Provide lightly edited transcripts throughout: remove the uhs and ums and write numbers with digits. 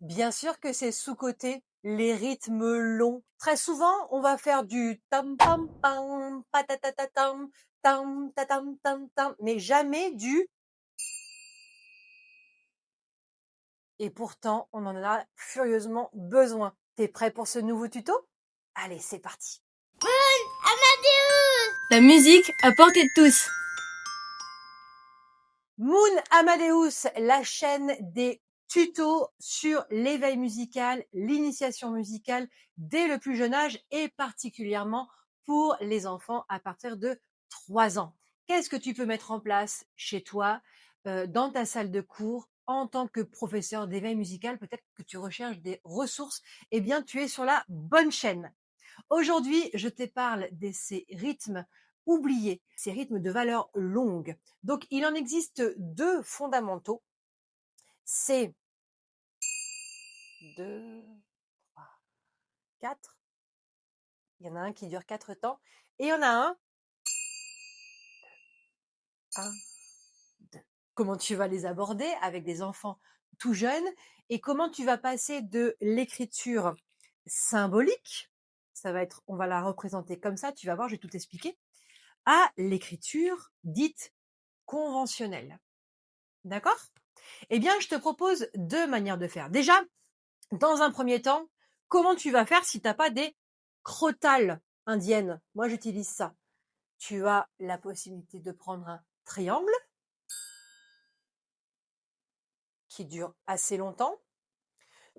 Bien sûr que c'est sous-coté les rythmes longs. Très souvent, on va faire du tam pam pam, patatatatam, tam tatam tam tam, mais jamais du. Et pourtant, on en a furieusement besoin. T'es prêt pour ce nouveau tuto? Allez, c'est parti. Amadeus! La musique à portée de tous. Moon Amadeus, la chaîne des tutos sur l'éveil musical, l'initiation musicale dès le plus jeune âge et particulièrement pour les enfants à partir de 3 ans. Qu'est-ce que tu peux mettre en place chez toi, dans ta salle de cours en tant que professeur d'éveil musical? Peut-être que tu recherches des ressources. Eh bien, tu es sur la bonne chaîne. Aujourd'hui, je te parle de ces rythmes oubliés, ces rythmes de valeur longue. Donc, il en existe deux fondamentaux. C'est 2, 3, 4. Il y en a un qui dure 4 temps. Et il y en a un, 1, 2. Comment tu vas les aborder avec des enfants tout jeunes et comment tu vas passer de l'écriture symbolique, ça va être, on va la représenter comme ça, tu vas voir, je vais tout expliquer, à l'écriture dite conventionnelle. D'accord? Eh bien, je te propose 2 manières de faire. Déjà, dans un premier temps, comment tu vas faire si tu as pas des crotales indiennes? Moi, j'utilise ça. Tu as la possibilité de prendre un triangle qui dure assez longtemps.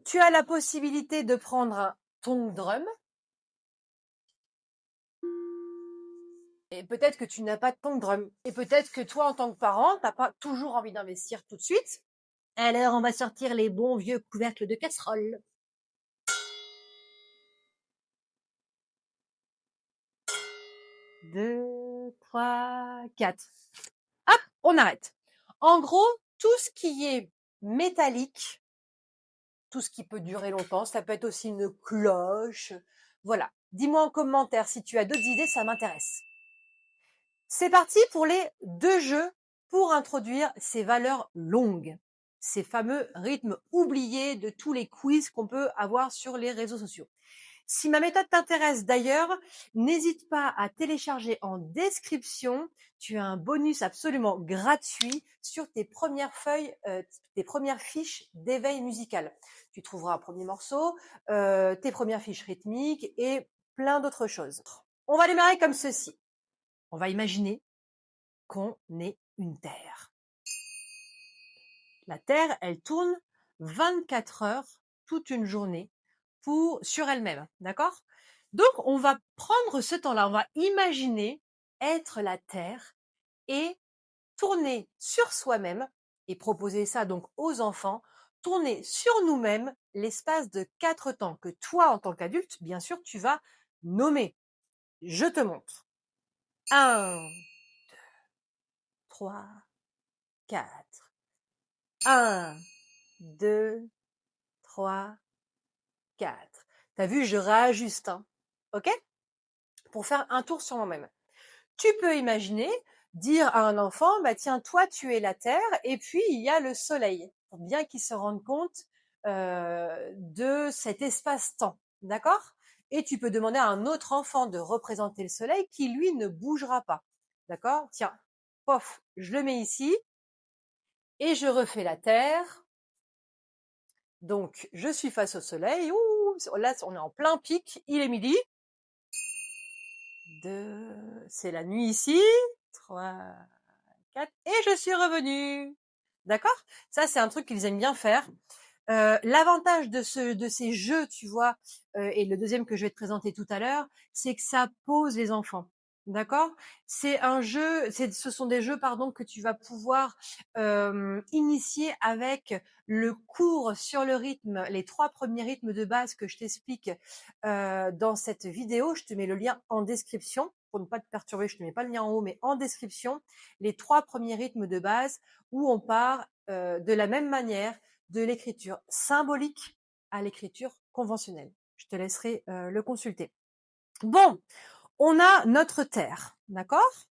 Tu as la possibilité de prendre un tongue drum. Et peut-être que tu n'as pas de tongue drum. Et peut-être que toi, en tant que parent, t'as pas toujours envie d'investir tout de suite. Alors, on va sortir les bons vieux couvercles de casserole. 2, 3, 4. Hop, on arrête. En gros, tout ce qui est métallique, tout ce qui peut durer longtemps, ça peut être aussi une cloche. Voilà. Dis-moi en commentaire si tu as d'autres idées, ça m'intéresse. C'est parti pour les 2 jeux pour introduire ces valeurs longues, ces fameux rythmes oubliés de tous les quiz qu'on peut avoir sur les réseaux sociaux. Si ma méthode t'intéresse d'ailleurs, n'hésite pas à télécharger en description. Tu as un bonus absolument gratuit sur tes premières feuilles, tes premières fiches d'éveil musical. Tu trouveras un premier morceau, tes premières fiches rythmiques et plein d'autres choses. On va démarrer comme ceci. On va imaginer qu'on est une Terre. La Terre, elle tourne 24 heures toute une journée sur elle-même, d'accord? Donc, on va prendre ce temps-là, on va imaginer être la Terre et tourner sur soi-même et proposer ça donc aux enfants, tourner sur nous-mêmes l'espace de 4 temps que toi, en tant qu'adulte, bien sûr, tu vas nommer. Je te montre. 1, 2, 3, 4. 1, 2, 3, 4. T'as vu, je réajuste, hein, ok? Pour faire un tour sur moi-même. Tu peux imaginer dire à un enfant, bah tiens, toi tu es la Terre et puis il y a le Soleil, pour bien qu'il se rende compte de cet espace-temps, d'accord? Et tu peux demander à un autre enfant de représenter le Soleil qui lui ne bougera pas, d'accord? Tiens, pof, je le mets ici et je refais la Terre. Donc je suis face au Soleil. Ouh, là on est en plein pic, il est midi. 2, c'est la nuit ici. 3, 4, et je suis revenue. D'accord? Ça, c'est un truc qu'ils aiment bien faire. L'avantage de ces jeux, tu vois, et le deuxième que je vais te présenter tout à l'heure, c'est que ça pose les enfants. D'accord? Ce sont des jeux, pardon, que tu vas pouvoir initier avec le cours sur le rythme, les 3 premiers rythmes de base que je t'explique dans cette vidéo. Je te mets le lien en description. Pour ne pas te perturber, je te mets pas le lien en haut, mais en description, les 3 premiers rythmes de base où on part de la même manière de l'écriture symbolique à l'écriture conventionnelle. Je te laisserai le consulter. Bon, on a notre Terre, d'accord?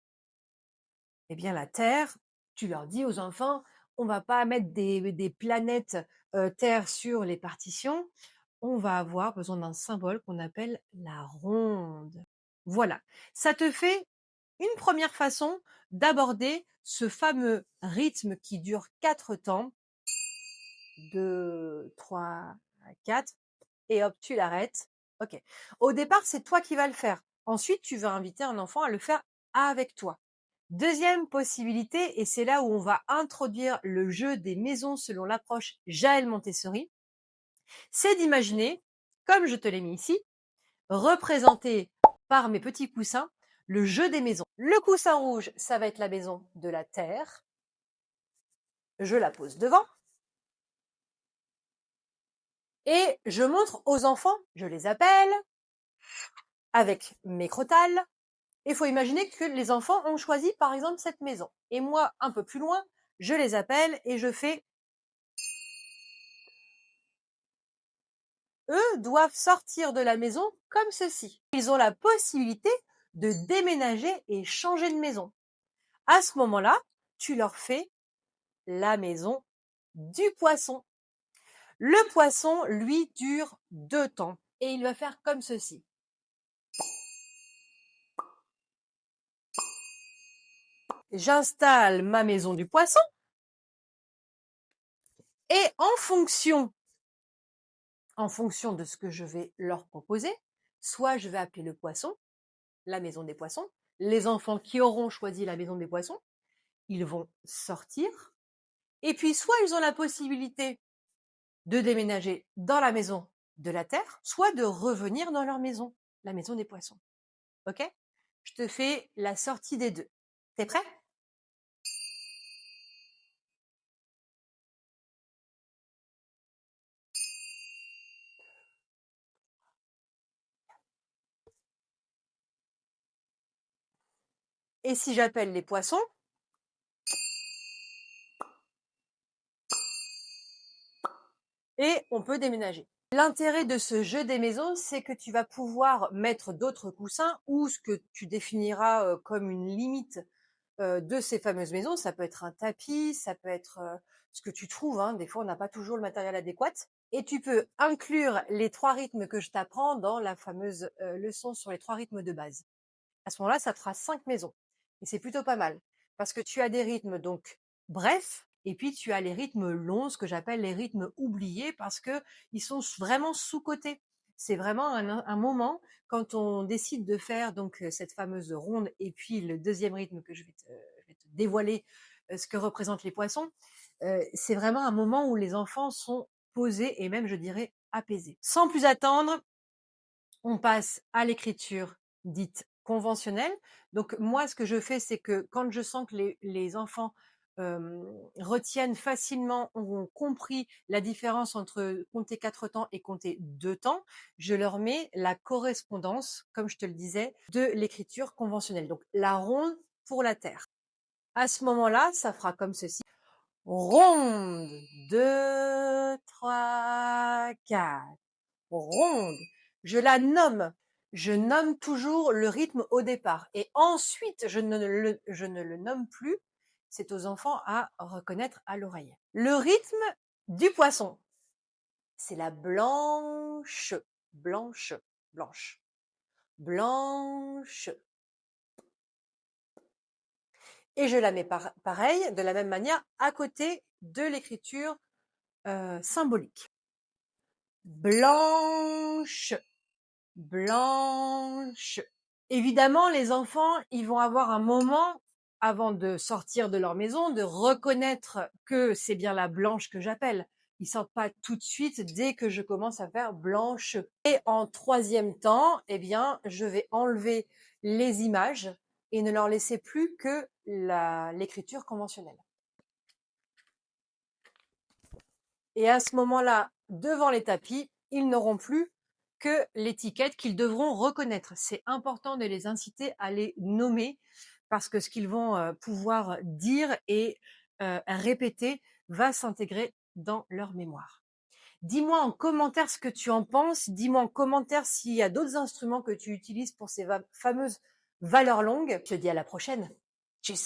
Eh bien, la Terre, tu leur dis aux enfants, On va pas mettre des planètes, Terre sur les partitions. On va avoir besoin d'un symbole qu'on appelle la ronde. Voilà, ça te fait une première façon d'aborder ce fameux rythme qui dure 4 temps. 2, 3, 4 et hop, tu l'arrêtes. OK. Au départ, c'est toi qui vas le faire. Ensuite, tu vas inviter un enfant à le faire avec toi. Deuxième possibilité, et c'est là où on va introduire le jeu des maisons selon l'approche Jaël Montessori, c'est d'imaginer, comme je te l'ai mis ici, représenté par mes petits coussins, le jeu des maisons. Le coussin rouge, ça va être la maison de la terre. Je la pose devant. Et je montre aux enfants, je les appelle avec mes crotales. Il faut imaginer que les enfants ont choisi par exemple cette maison. Et moi, un peu plus loin, je les appelle et je fais. Eux doivent sortir de la maison comme ceci. Ils ont la possibilité de déménager et changer de maison. À ce moment-là, tu leur fais la maison du poisson. Le poisson, lui, dure 2 temps et il va faire comme ceci. J'installe ma maison du poisson et en fonction de ce que je vais leur proposer, soit je vais appeler le poisson, la maison des poissons. Les enfants qui auront choisi la maison des poissons, ils vont sortir. Et puis, soit ils ont la possibilité de déménager dans la maison de la terre, soit de revenir dans leur maison, la maison des poissons. OK? Je te fais la sortie des deux. T'es prêt? Et si j'appelle les poissons, et on peut déménager. L'intérêt de ce jeu des maisons, c'est que tu vas pouvoir mettre d'autres coussins ou ce que tu définiras comme une limite de ces fameuses maisons. Ça peut être un tapis, ça peut être ce que tu trouves, hein. Des fois, on n'a pas toujours le matériel adéquat. Et tu peux inclure les 3 rythmes que je t'apprends dans la fameuse leçon sur les 3 rythmes de base. À ce moment-là, ça te fera 5 maisons. Et c'est plutôt pas mal. Parce que tu as des rythmes donc brefs, et puis tu as les rythmes longs, ce que j'appelle les rythmes oubliés, parce que ils sont vraiment sous-cotés. C'est vraiment un moment quand on décide de faire donc cette fameuse ronde, et puis le deuxième rythme que je vais te dévoiler ce que représentent les poissons. C'est vraiment un moment où les enfants sont posés et même, je dirais, apaisés. Sans plus attendre, on passe à l'écriture dite conventionnelle. Donc moi, ce que je fais, c'est que quand je sens que les enfants retiennent facilement, ont compris la différence entre compter 4 temps et compter 2 temps, je leur mets la correspondance, comme je te le disais, de l'écriture conventionnelle. Donc la ronde pour la terre. À ce moment-là, ça fera comme ceci. Ronde, 2, 3, 4. Ronde. Je la nomme. Je nomme toujours le rythme au départ. Et ensuite, je ne le nomme plus. C'est aux enfants à reconnaître à l'oreille. Le rythme du poisson, c'est la blanche, blanche, blanche, blanche. Et je la mets pareil, de la même manière, à côté de l'écriture symbolique. Blanche, blanche. Évidemment, les enfants, ils vont avoir un moment avant de sortir de leur maison, de reconnaître que c'est bien la blanche que j'appelle. Ils sortent pas tout de suite dès que je commence à faire blanche. Et en 3e temps, eh bien, je vais enlever les images et ne leur laisser plus que l'écriture conventionnelle. Et à ce moment-là, devant les tapis, ils n'auront plus que l'étiquette qu'ils devront reconnaître. C'est important de les inciter à les nommer parce que ce qu'ils vont pouvoir dire et répéter va s'intégrer dans leur mémoire. Dis-moi en commentaire ce que tu en penses. Dis-moi en commentaire s'il y a d'autres instruments que tu utilises pour ces fameuses valeurs longues. Je te dis à la prochaine. Tchuss.